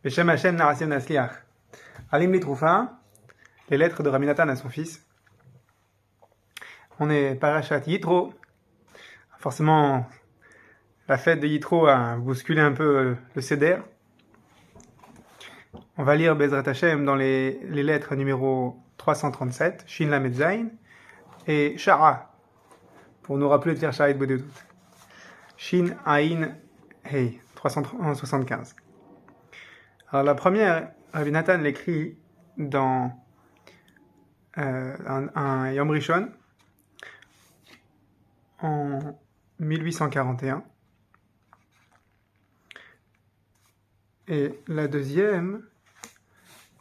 Beshem Hashem Narasim Nasliach. Alim Litroufa, les lettres de Rabbi Nathan à son fils. On est Parashat Yitro. Forcément, la fête de Yitro a bousculé un peu le Seder. On va lire Bezrat Hashem dans les lettres numéro 337, Shin Lamed Zayin, et Shara, pour nous rappeler de faire Shara et Bodedout. Shin Ayin Hei, 375. Alors la première, Rabbi Nathan l'écrit dans un Yom Rishon en 1841. Et la deuxième,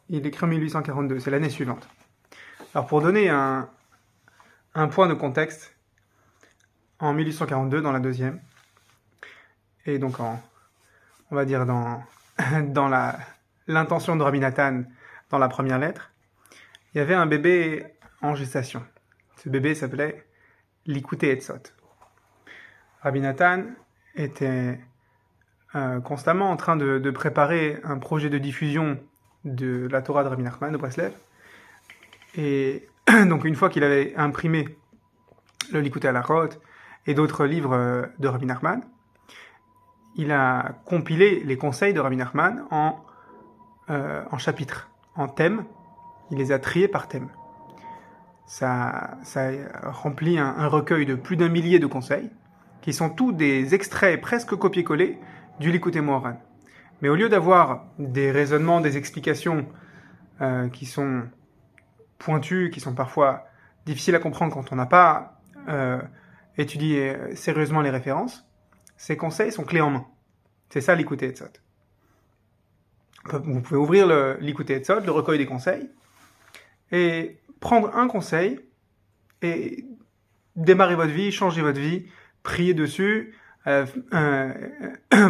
il écrit en 1842, c'est l'année suivante. Alors pour donner un point de contexte, en 1842, dans la deuxième, et donc on va dire dans l'intention de Rabbi Nathan dans la première lettre, il y avait un bébé en gestation. Ce bébé s'appelait Likutei Etzot. Rabbi Nathan était constamment en train de préparer un projet de diffusion de la Torah de Rabbi Nachman de Breslev. Et donc une fois qu'il avait imprimé le Likutei Halachot et d'autres livres de Rabbi Nachman, il a compilé les conseils de Rabbi Nachman en chapitres, en thèmes. Il les a triés par thème. Ça remplit un recueil de plus d'1 millier de conseils, qui sont tous des extraits presque copier-coller du Likutei Moharan. Mais au lieu d'avoir des raisonnements, des explications qui sont pointues, qui sont parfois difficiles à comprendre quand on n'a pas étudié sérieusement les références, ces conseils sont clés en main. C'est ça Likutei Etzot. Vous pouvez ouvrir le Likutei Etzot, le recueil des conseils, et prendre un conseil et démarrer votre vie, changer votre vie, prier dessus,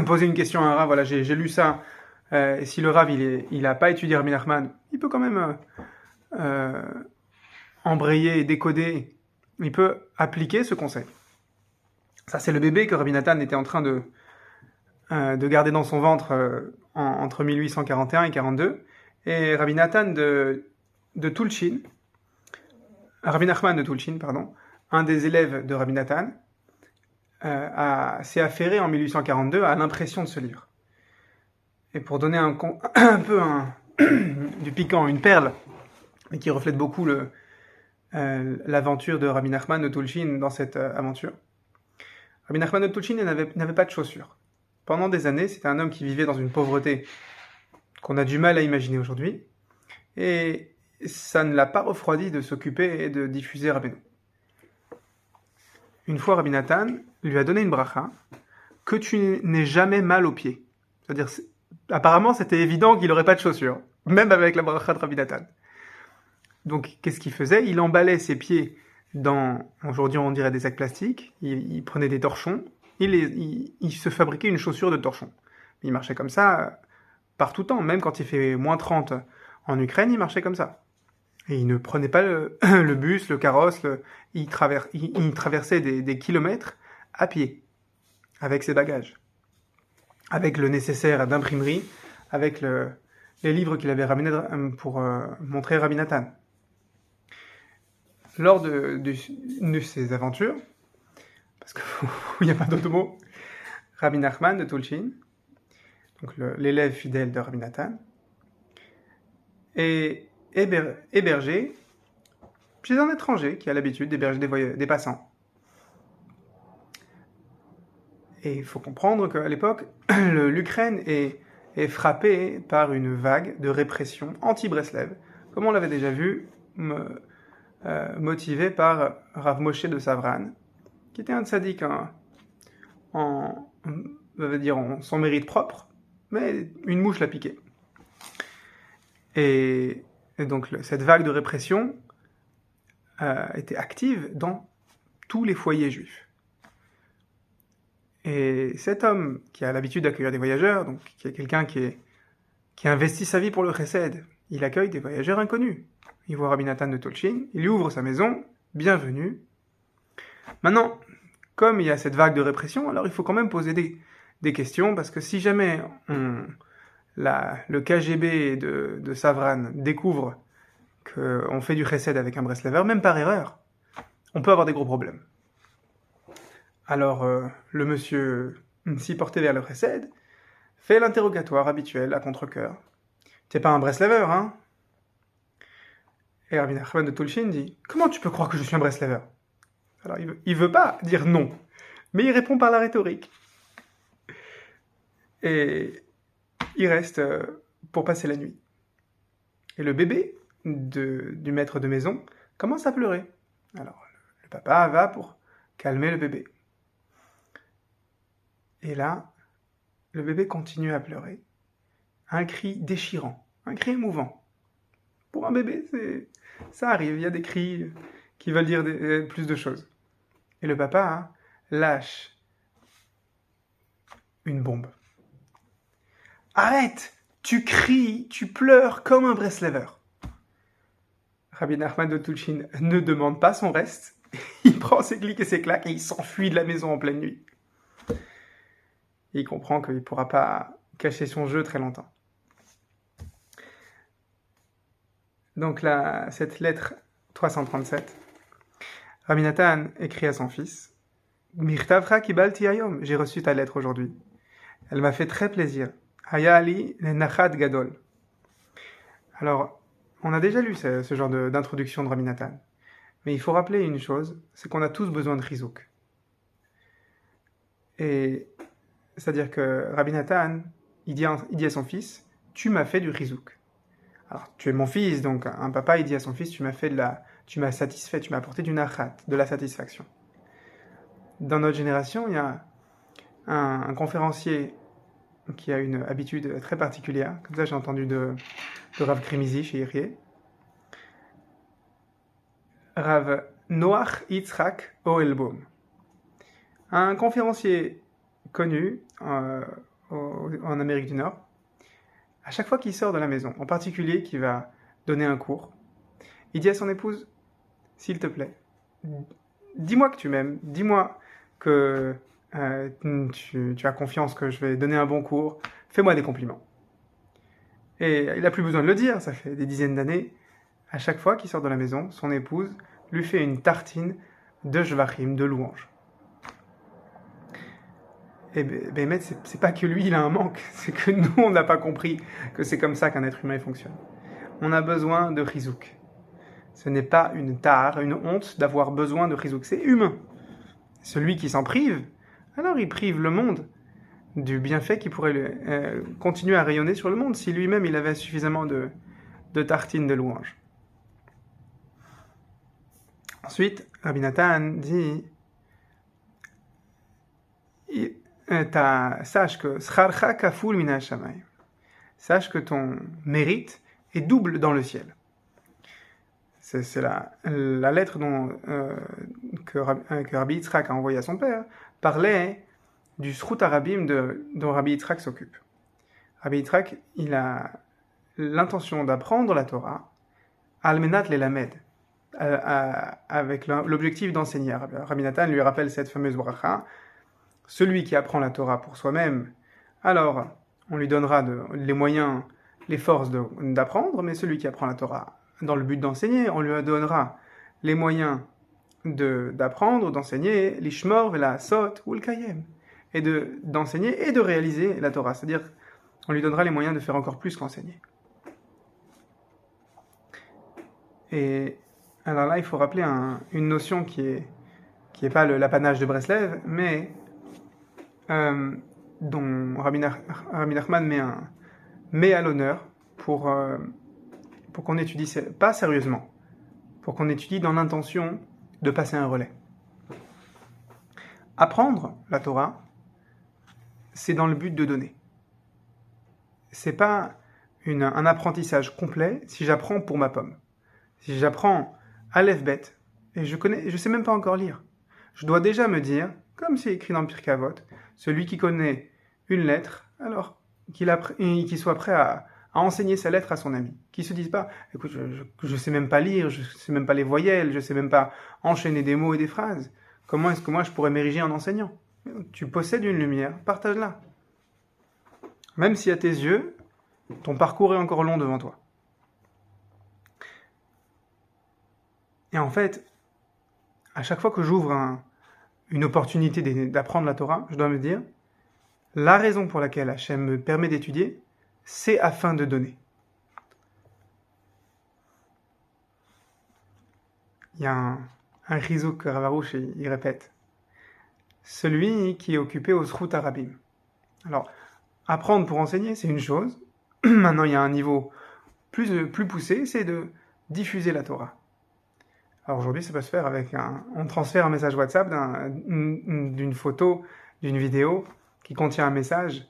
poser une question à un Rav. Voilà, j'ai lu ça. Et si le Rav il n'a pas étudié Rabbi Nachman, il peut quand même embrayer, décoder. Il peut appliquer ce conseil. Ça, c'est le bébé que Rabbi Nathan était en train de garder dans son ventre entre 1841 et 42. Et Rabbi Nathan de Tulchin, Rabbi Nachman de Tulchin, pardon, un des élèves de Rabbi Nathan, s'est affairé en 1842 à l'impression de ce livre. Et pour donner un peu du piquant, une perle, mais qui reflète beaucoup l'aventure de Rabbi Nachman de Tulchin dans cette aventure. Rabbi Nachman de Tulchin n'avait pas de chaussures. Pendant des années, c'était un homme qui vivait dans une pauvreté qu'on a du mal à imaginer aujourd'hui. Et ça ne l'a pas refroidi de s'occuper et de diffuser Rabbeinu. Une fois, Rabbi Nathan lui a donné une bracha que tu n'aies jamais mal aux pieds. C'est-à-dire, apparemment, c'était évident qu'il n'aurait pas de chaussures, même avec la bracha de Rabbi Nathan. Donc, qu'est-ce qu'il faisait? Il emballait ses pieds aujourd'hui on dirait des sacs plastiques, il prenait des torchons, il se fabriquait une chaussure de torchon. Il marchait comme ça par tout temps, même quand il fait moins 30 en Ukraine, il marchait comme ça. Et il ne prenait pas le bus, le carrosse, il traversait des kilomètres à pied, avec ses bagages, avec le nécessaire d'imprimerie, avec les livres qu'il avait ramenés pour montrer Rabbi Nathan. Lors de ces aventures, parce qu'il n'y a pas d'autre mot, Rabbi Nachman de Tulchin, donc l'élève fidèle de Rabbi Nathan, est hébergé chez un étranger qui a l'habitude d'héberger des passants. Et il faut comprendre qu'à l'époque, l'Ukraine est frappée par une vague de répression anti-Breslev, comme on l'avait déjà vu, motivé par Rav Moshe de Savran, qui était un tzaddik on va dire en son mérite propre, mais une mouche l'a piqué. Et donc cette vague de répression était active dans tous les foyers juifs. Et cet homme qui a l'habitude d'accueillir des voyageurs, donc qui est quelqu'un qui investit sa vie pour le chesed, il accueille des voyageurs inconnus. Il voit Rabbi Nathan de Tulchin, il lui ouvre sa maison, bienvenue. Maintenant, comme il y a cette vague de répression, alors il faut quand même poser des questions, parce que si jamais le KGB de Savran découvre qu'on fait du chesed avec un Breslever, même par erreur, on peut avoir des gros problèmes. Alors, le monsieur s'y porté vers le chesed fait l'interrogatoire habituel à contre-cœur. T'es pas un Breslever, hein? Et Rabbi Nachman de Tulchin dit « Comment tu peux croire que je suis un Breslever ?» Alors, il veut pas dire non, mais il répond par la rhétorique. Et il reste pour passer la nuit. Et le bébé du maître de maison commence à pleurer. Alors, le papa va pour calmer le bébé. Et là, le bébé continue à pleurer. Un cri déchirant, un cri émouvant. Pour un bébé, ça arrive, il y a des cris qui veulent dire plus de choses. Et le papa lâche une bombe. Arrête! Tu cries, tu pleures comme un Breslever. Rabbi Nachman de Tulchin ne demande pas son reste. Il prend ses clics et ses claques et il s'enfuit de la maison en pleine nuit. Et il comprend qu'il ne pourra pas cacher son jeu très longtemps. Donc là, cette lettre 337, Rabbi Nathan écrit à son fils « Mirtavcha kibalti hayom » j'ai reçu ta lettre aujourd'hui. Elle m'a fait très plaisir. Haya ali nachat gadol. Alors, on a déjà lu ce genre d'introduction de Rabbi Nathan. Mais il faut rappeler une chose, c'est qu'on a tous besoin de chizouk. Et c'est-à-dire que Rabbi Nathan, il dit à son fils, tu m'as fait du chizouk. Alors, tu es mon fils, donc un papa, il dit à son fils, tu m'as satisfait, tu m'as apporté du nachat, de la satisfaction. Dans notre génération, il y a un conférencier qui a une habitude très particulière, comme ça j'ai entendu de Rav Krimizi chez Yerié, Rav Noach Yitzhak Oelbaum, un conférencier connu en Amérique du Nord. À chaque fois qu'il sort de la maison, en particulier qu'il va donner un cours, il dit à son épouse, s'il te plaît, dis-moi que tu m'aimes, dis-moi que tu as confiance que je vais donner un bon cours, fais-moi des compliments. Et il n'a plus besoin de le dire, ça fait des dizaines d'années. À chaque fois qu'il sort de la maison, son épouse lui fait une tartine de jvachim, de louanges. Et Bémet, c'est pas que lui il a un manque, c'est que nous on n'a pas compris que c'est comme ça qu'un être humain fonctionne. On a besoin de chizouk. Ce n'est pas une tare, une honte d'avoir besoin de chizouk, c'est humain. Celui qui s'en prive, alors il prive le monde du bienfait qui pourrait continuer à rayonner sur le monde si lui-même il avait suffisamment de tartines de louanges. Ensuite, Rabbi Nathan dit sache que Scharcha kaful mina shamayim. Sache que ton mérite est double dans le ciel. C'est la lettre que Rabbi Yitzhak a envoyée à son père parlait du Srut Arabim dont Rabbi Yitzhak s'occupe. Rabbi Yitzhak, il a l'intention d'apprendre la Torah, Almenat Lelamed, avec l'objectif d'enseigner. Rabbi Nathan lui rappelle cette fameuse bracha, celui qui apprend la Torah pour soi-même, alors on lui donnera les moyens, les forces d'apprendre, mais celui qui apprend la Torah dans le but d'enseigner, on lui donnera les moyens d'apprendre, d'enseigner, l'ishmor, la sot ou le kayem, et d'enseigner et de réaliser la Torah, c'est-à-dire on lui donnera les moyens de faire encore plus qu'enseigner. Et alors là, il faut rappeler une notion qui est pas l'apanage de Breslev, mais dont Rabbi Nachman met à l'honneur pour qu'on étudie, pas sérieusement, pour qu'on étudie dans l'intention de passer un relais. Apprendre la Torah, c'est dans le but de donner. C'est pas un apprentissage complet si j'apprends pour ma pomme. Si j'apprends Aleph Bet, et je sais même pas encore lire, je dois déjà me dire, comme c'est écrit dans le Pirkei Avot, celui qui connaît une lettre, alors qu'il soit prêt à enseigner sa lettre à son ami. Qu'il se dise pas, écoute, je sais même pas lire, je sais même pas les voyelles, je sais même pas enchaîner des mots et des phrases. Comment est-ce que moi je pourrais m'ériger en enseignant? Tu possèdes une lumière, partage-la. Même si à tes yeux, Ton parcours est encore long devant toi. Et en fait, à chaque fois que j'ouvre une opportunité d'apprendre la Torah, je dois me dire, la raison pour laquelle Hachem me permet d'étudier, c'est afin de donner. Il y a un rizouk que Rav Arush, il répète. Celui qui est occupé au Zchut Arabim. Alors, apprendre pour enseigner, c'est une chose. Maintenant, il y a un niveau plus poussé, c'est de diffuser la Torah. Alors aujourd'hui, ça peut se faire avec on transfère un message WhatsApp d'une photo, d'une vidéo qui contient un message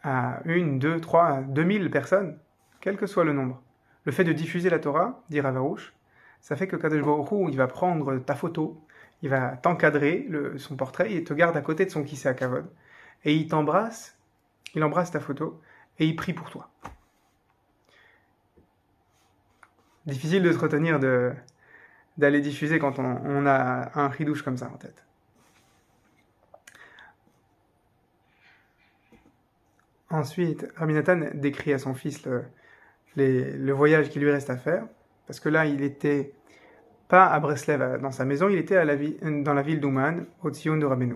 à 1, 2, 3, 2000 personnes, quel que soit le nombre. Le fait de diffuser la Torah, dit Rav Arush, ça fait que Kadosh Baruch Hu, il va prendre ta photo, il va t'encadrer son portrait et te garde à côté de son kissé à kavod. Et il t'embrasse, il embrasse ta photo et il prie pour toi. Difficile de se retenir d'aller diffuser quand on a un ridouche comme ça en tête. Ensuite, Rabbi Nathan décrit à son fils le voyage qui lui reste à faire, parce que là, il était pas à Breslev dans sa maison, il était dans la ville d'Ouman, au Tzion de Rabbeinu.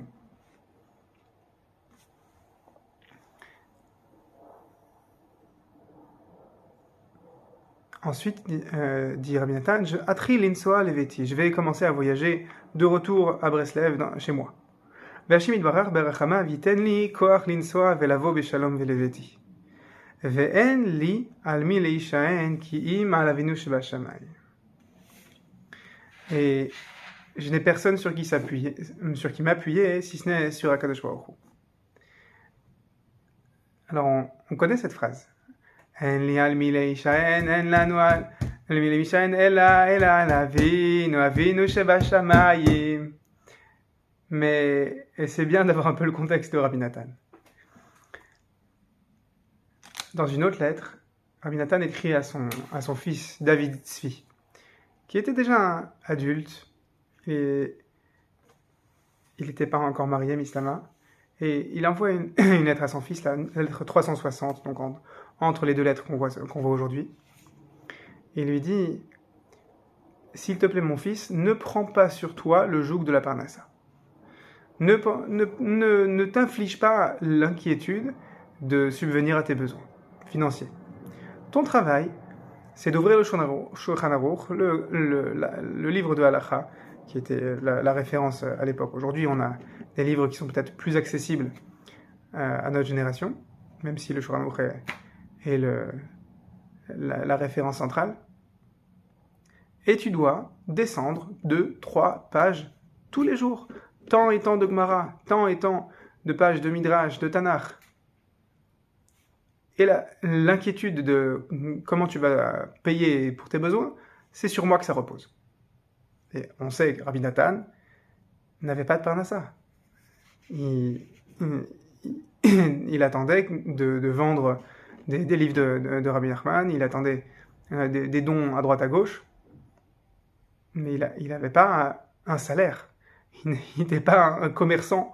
Ensuite, dit Rabbi Nathan, je vais commencer à voyager de retour à Breslev, chez moi. והשם יתברך ברחמיו ייתן לי כוח לנסוע ולבוא בשלום ולביתי. ואין לי על מי להישען כי אם על אבינו שבשמיים. Et je n'ai personne sur qui m'appuyer, si ce n'est sur Akadosh Baruch Hu. Alors on connaît cette phrase. אין לי על מי להישען, אין לנו על מי להישען אלא על אבינו שבשמיים. Mais c'est bien d'avoir un peu le contexte de Rabbi Nathan. Dans une autre lettre, Rabbi Nathan écrit à son fils David Tzvi, qui était déjà un adulte, et il n'était pas encore marié, Mislama, et il envoie une lettre à son fils, la lettre 360, donc entre les deux lettres qu'on voit aujourd'hui. Et il lui dit, s'il te plaît mon fils, ne prends pas sur toi le joug de la parnassa. Ne t'inflige pas l'inquiétude de subvenir à tes besoins financiers. Ton travail, c'est d'ouvrir le Shulchan Aruch, le livre de Halacha, qui était la référence à l'époque. Aujourd'hui, on a des livres qui sont peut-être plus accessibles à notre génération, même si le Shulchan Aruch est la référence centrale. Et tu dois descendre 2-3 pages tous les jours. Tant et tant de Gemara, tant et tant de pages de Midrash, de Tanakh. Et l'inquiétude de comment tu vas payer pour tes besoins, c'est sur moi que ça repose. Et on sait que Rabbi Nathan n'avait pas de parnassa. Il attendait de vendre des livres de Rabbi Nachman, il attendait des dons à droite à gauche, mais il n'avait pas un salaire. Il n'était pas un commerçant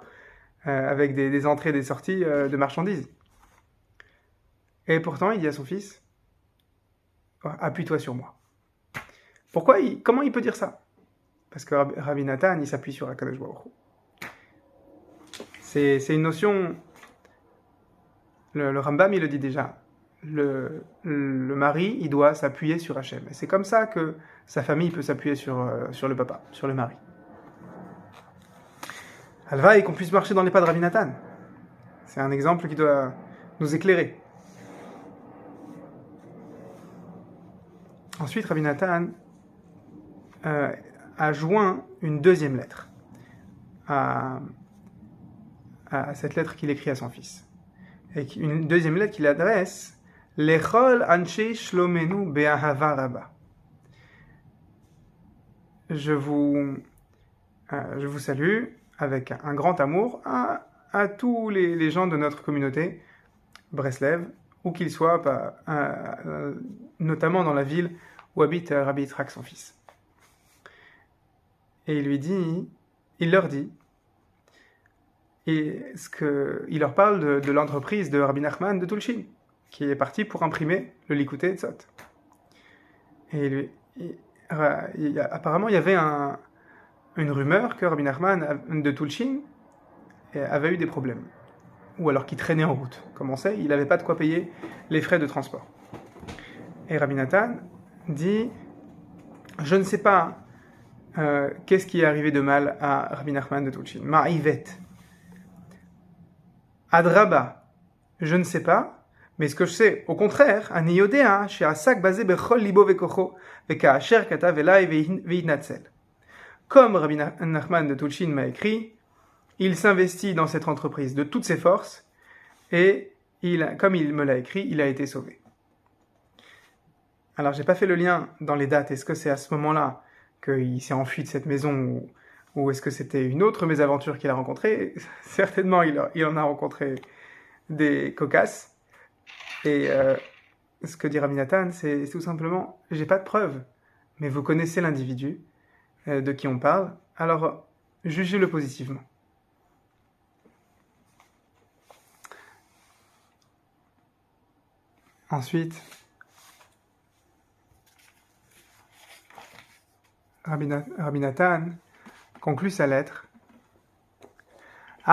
avec des entrées et des sorties de marchandises. Et pourtant, il dit à son fils, appuie-toi sur moi. Comment il peut dire ça? Parce que Rabbi Nathan, il s'appuie sur Akadosh Baruch Hu. C'est une notion, le Rambam, il le dit déjà, le mari, il doit s'appuyer sur Hachem. Et c'est comme ça que sa famille peut s'appuyer sur le papa, sur le mari. Alvaï, qu'on puisse marcher dans les pas de Rabbi Nathan. C'est un exemple qui doit nous éclairer. Ensuite, Rabbi Nathan a joint une deuxième lettre à cette lettre qu'il écrit à son fils. Et une deuxième lettre qu'il adresse Lechol Anshe Shlomenu Be'ahava Rabba. Je vous salue avec un grand amour à tous les gens de notre communauté, Breslev, où qu'ils soient, notamment dans la ville où habite Rabbi Yitzhak, son fils. Et il leur dit, il leur parle de l'entreprise de Rabbi Nachman de Tulshin. qui est parti pour imprimer le Likutei Etzot. Et apparemment, il y avait une rumeur que Rabbi Nachman de Tulchin avait eu des problèmes. Ou alors qu'il traînait en route. Comme on sait, il n'avait pas de quoi payer les frais de transport. Et Rabbi Nathan dit, je ne sais pas qu'est-ce qui est arrivé de mal à Rabbi Nachman de Tulchin. Ma'ivet. Adraba. Je ne sais pas, mais ce que je sais, au contraire, ani yodea she'asak basé bechol libo vekocho veka'asher katav elai ve'itnatzel. Comme Rabbi Nachman de Tulchin m'a écrit, il s'investit dans cette entreprise de toutes ses forces et comme il me l'a écrit, il a été sauvé. Alors, j'ai pas fait le lien dans les dates. Est-ce que c'est à ce moment-là qu'il s'est enfui de cette maison ou est-ce que c'était une autre mésaventure qu'il a rencontrée? Certainement, il en a rencontré des cocasses. Et ce que dit Rabbi Nathan, c'est tout simplement, j'ai pas de preuves, mais vous connaissez l'individu de qui on parle, alors jugez-le positivement. Ensuite, Rabbi Nathan conclut sa lettre. On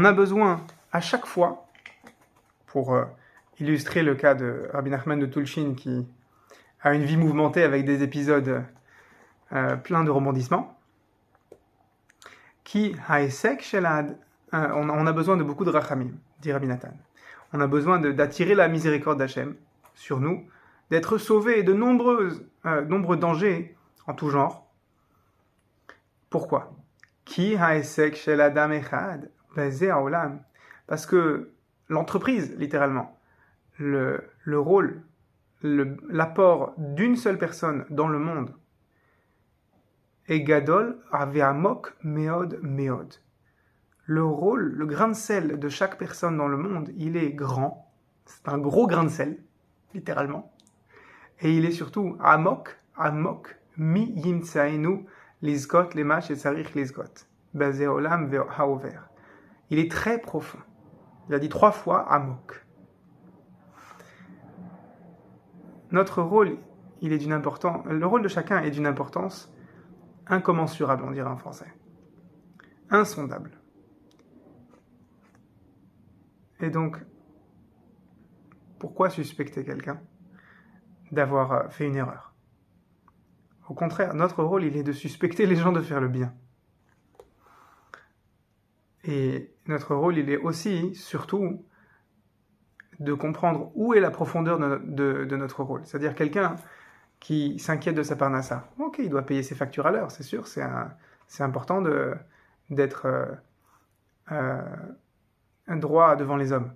a besoin à chaque fois, pour illustrer le cas de Rabbi Nachman de Tulchin qui a une vie mouvementée avec des épisodes pleins de rebondissements, on a besoin de beaucoup de rachamim, dit Rabbi Nathan. On a besoin d'attirer la miséricorde d'Hachem sur nous, d'être sauvés de nombreux dangers en tout genre. Pourquoi? Parce que l'entreprise, littéralement, le rôle, l'apport d'une seule personne dans le monde est gadol aveamok meod meod. Le rôle, le grain de sel de chaque personne dans le monde, il est grand. C'est un gros grain de sel, littéralement. Et il est surtout amok, mi yimtsaenu lizgot lema shetzarich lizgot. Basé olam haover. Il est très profond. Il a dit 3 fois amok. Notre rôle, le rôle de chacun est d'une importance incommensurable, on dirait en français. Insondable. Et donc, pourquoi suspecter quelqu'un d'avoir fait une erreur? Au contraire, notre rôle, il est de suspecter les gens de faire le bien. Et notre rôle, il est aussi, surtout, de comprendre où est la profondeur de notre rôle. C'est-à-dire quelqu'un qui s'inquiète de sa parnassa. Ok, il doit payer ses factures à l'heure, c'est sûr, c'est important d'être un droit devant les hommes,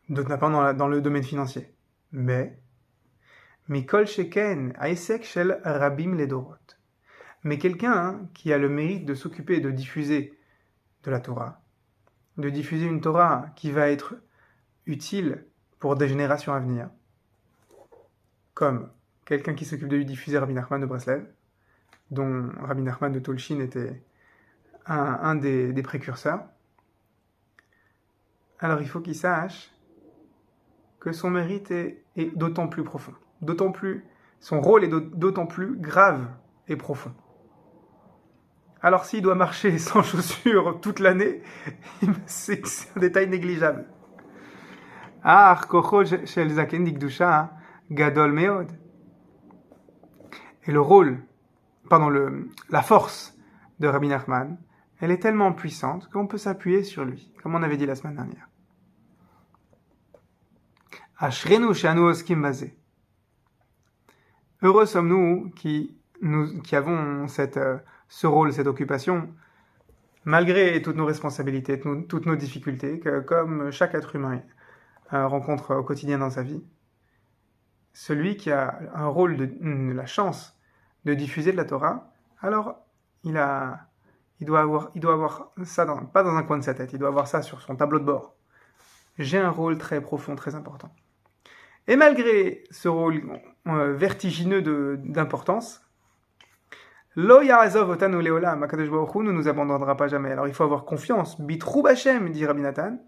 notamment dans le domaine financier. Mais, Mikol Sheken, Aesek Shel Rabim Ledorot. Mais quelqu'un qui a le mérite de s'occuper de diffuser de la Torah, de diffuser une Torah qui va être utile pour des générations à venir, comme quelqu'un qui s'occupe de diffuser Rabbi Nachman de Breslev, dont Rabbi Nachman de Tulchin était un des précurseurs, alors il faut qu'il sache que son mérite est d'autant plus profond, son rôle est d'autant plus grave et profond. Alors s'il doit marcher sans chaussures toute l'année, c'est un détail négligeable. Shel Zaken Dikdusha Gadol Meod. Et la force de Rabbi Nachman, elle est tellement puissante qu'on peut s'appuyer sur lui, comme on avait dit la semaine dernière. Ashrenu Shanu Oskim Bazé. Heureux sommes-nous qui avons ce rôle, cette occupation, malgré toutes nos responsabilités, toutes nos difficultés, que comme chaque être humain rencontre au quotidien dans sa vie, celui qui a un rôle, la chance de diffuser de la Torah, alors il doit avoir ça, pas dans un coin de sa tête, il doit avoir ça sur son tableau de bord. J'ai un rôle très profond, très important. Et malgré ce rôle vertigineux d'importance, Lo ya'azov otanu leolam, Akadosh Baruch Hu ne nous abandonnera pas jamais. Alors il faut avoir confiance. Bitrou Bachem, dit Rabbi Nathan.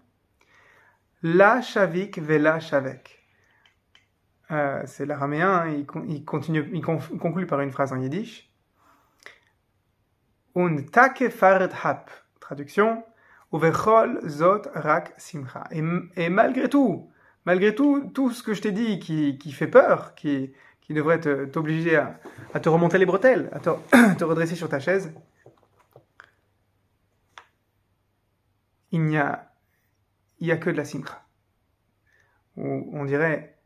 La shavik vela shavek. C'est l'araméen, il conclut par une phrase en yiddish. Un take fared hap. Traduction. Uvechol zot rak simcha. Et malgré tout ce que je t'ai dit qui fait peur, qui devrait t'obliger à te remonter les bretelles, à te redresser sur ta chaise, il n'y a que de la simcha. On dirait,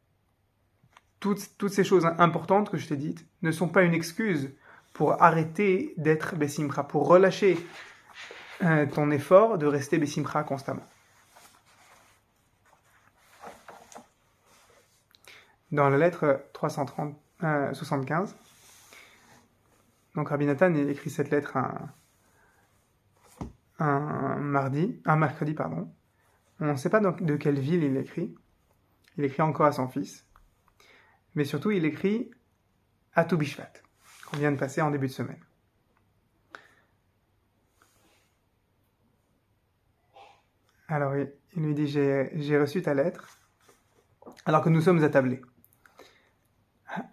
toutes ces choses importantes que je t'ai dites ne sont pas une excuse pour arrêter d'être besimcha, pour relâcher ton effort de rester besimcha constamment. Dans la lettre 375, donc Rabbi Nathan il écrit cette lettre un mercredi, On ne sait pas de quelle ville il écrit. Il écrit encore à son fils. Mais surtout, il écrit à Tou Bishvat, qu'on vient de passer en début de semaine. Alors, il lui dit, j'ai reçu ta lettre, alors que nous sommes attablés.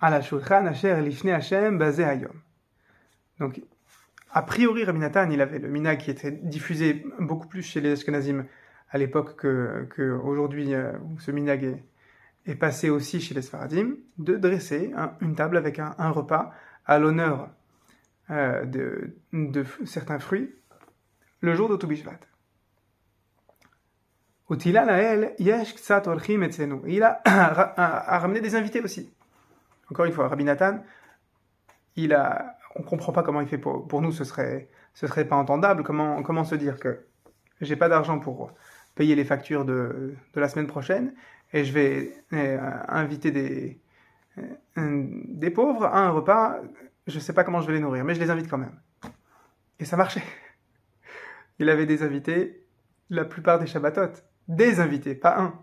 Ala shulchan asher lifnei Hashem basé hayom. Donc, a priori, Rabbi Nathan, il avait le minhag qui était diffusé beaucoup plus chez les Ashkenazim à l'époque que aujourd'hui, où ce minhag est passé aussi chez les Sfaradim, de dresser une table avec un repas à l'honneur de certains fruits le jour de Tou Bishvat. Utila lael yesh ktsat orchim etzenu. Il a ramené des invités aussi. Encore une fois, Rabbi Nathan, on comprend pas comment il fait pour nous, ce serait pas entendable. Comment se dire que j'ai pas d'argent pour payer les factures de la semaine prochaine et je vais inviter des pauvres à un repas, je sais pas comment je vais les nourrir, mais je les invite quand même. Et ça marchait. Il avait des invités la plupart des Shabbatot. Des invités, pas un.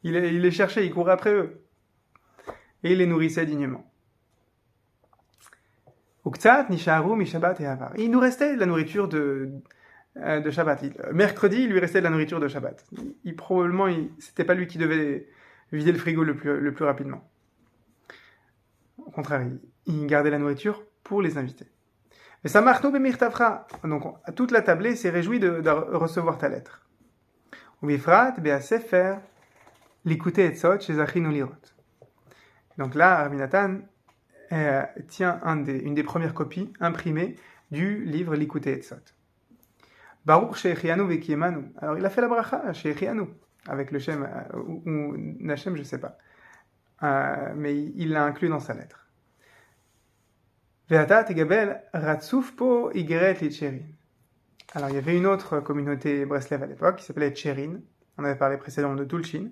Il les cherchait, il courait après eux. Et il les nourrissait dignement. Uktsat nisharu mi Shabbat et avar. Il nous restait de la nourriture de Shabbat. Mercredi, il lui restait de la nourriture de Shabbat. Probablement, c'était pas lui qui devait vider le frigo le plus rapidement. Au contraire, il gardait la nourriture pour les invités. Mais ça marche nous bemirtafra. Donc, toute la tablée s'est réjouie de recevoir ta lettre. Ubifrat beasefer likutei etzot chez Achinu lirot. Donc là, Rabbi Nathan tient une des premières copies imprimées du livre Likutei Etzot. Baruch she'echianu vekiemanu. Alors il a fait la bracha she'echianu avec le Shem ou Nashem, je ne sais pas, mais il l'a inclus dans sa lettre. Ve'ata tegabel ratzuf po igeret litcherin. Alors il y avait une autre communauté Breslev à l'époque qui s'appelait Tcherin. On avait parlé précédemment de Tulchin.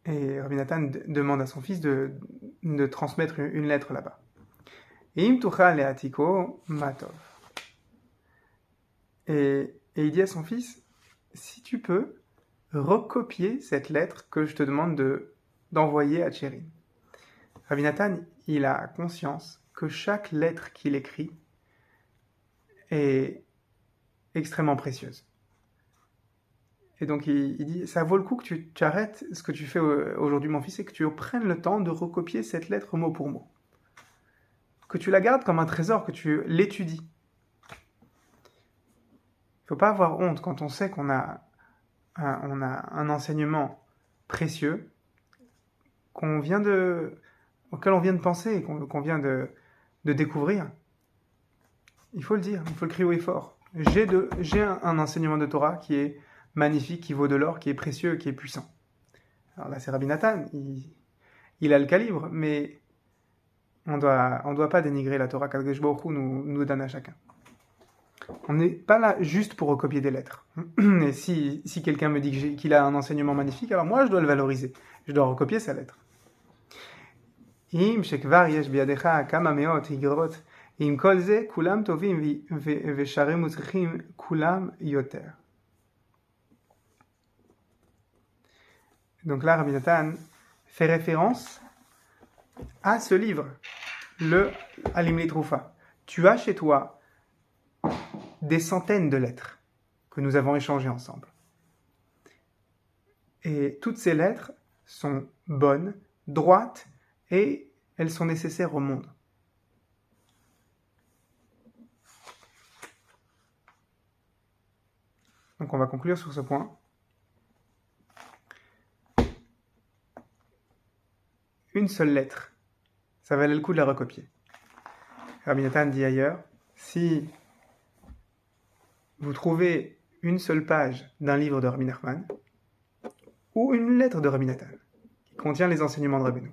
Et Rabbi Nathan demande à son fils de transmettre une lettre là-bas. Im tuchal le'atiko matov. Et il dit à son fils, si tu peux recopier cette lettre que je te demande d'envoyer à Tcherin. Rabbi Nathan, il a conscience que chaque lettre qu'il écrit est extrêmement précieuse. Et donc il dit, ça vaut le coup que tu arrêtes ce que tu fais aujourd'hui mon fils et que tu prennes le temps de recopier cette lettre mot pour mot. Que tu la gardes comme un trésor, que tu l'étudies. Il ne faut pas avoir honte quand on sait qu'on a un enseignement précieux auquel on vient de penser et qu'on vient de découvrir. Il faut le dire, il faut le crier haut et fort. J'ai un enseignement de Torah qui est magnifique, qui vaut de l'or, qui est précieux, qui est puissant. Alors là, c'est Rabbi Nathan, il a le calibre, mais on doit pas dénigrer la Torah qu'Akadosh Baruch Hu nous donne à chacun. On n'est pas là juste pour recopier des lettres. Et si quelqu'un me dit qu'il a un enseignement magnifique, alors moi je dois le valoriser. Je dois recopier sa lettre. Im shekvar yesh biyadecha kama meot higrot im kol ze kulam tovim vesharim utzrichim kulam yoter. Donc là, Rabbi Nathan fait référence à ce livre, le Alim Litroufa. Tu as chez toi des centaines de lettres que nous avons échangées ensemble. Et toutes ces lettres sont bonnes, droites, et elles sont nécessaires au monde. Donc on va conclure sur ce point. Une seule lettre, ça valait le coup de la recopier. Rabbi Nathan dit ailleurs, si vous trouvez une seule page d'un livre de Rabbi Nachman, ou une lettre de Rabbi Nathan, qui contient les enseignements de Rabbeinu,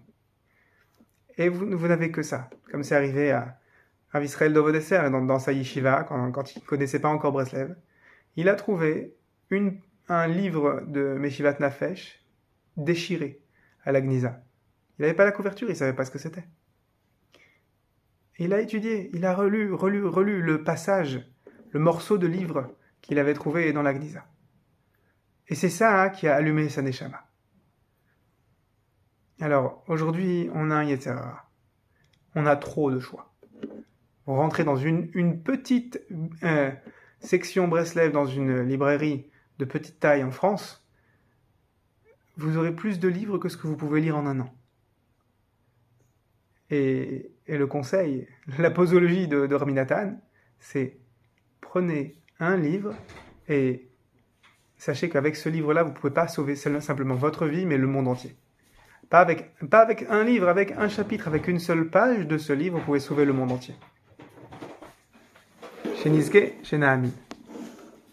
et vous n'avez que ça, comme c'est arrivé à Rav Israël Dovodesser dans sa yeshiva, quand il ne connaissait pas encore Breslev, il a trouvé un livre de Meshivat Nafesh déchiré à la Gniza. Il n'avait pas la couverture, il ne savait pas ce que c'était. Il a étudié, il a relu le passage, le morceau de livre qu'il avait trouvé dans la Gniza. Et c'est ça qui a allumé sa neshama. Alors, aujourd'hui, on a un Yetzer Hara. On a trop de choix. Vous rentrez dans une petite section Breslev, dans une librairie de petite taille en France, vous aurez plus de livres que ce que vous pouvez lire en un an. Et le conseil, la posologie de Rabbi Nathan, c'est prenez un livre et sachez qu'avec ce livre-là, vous ne pouvez pas sauver simplement votre vie, mais le monde entier. Pas avec un livre, avec un chapitre, avec une seule page de ce livre, vous pouvez sauver le monde entier. Chez Nizke, chez Nahamid.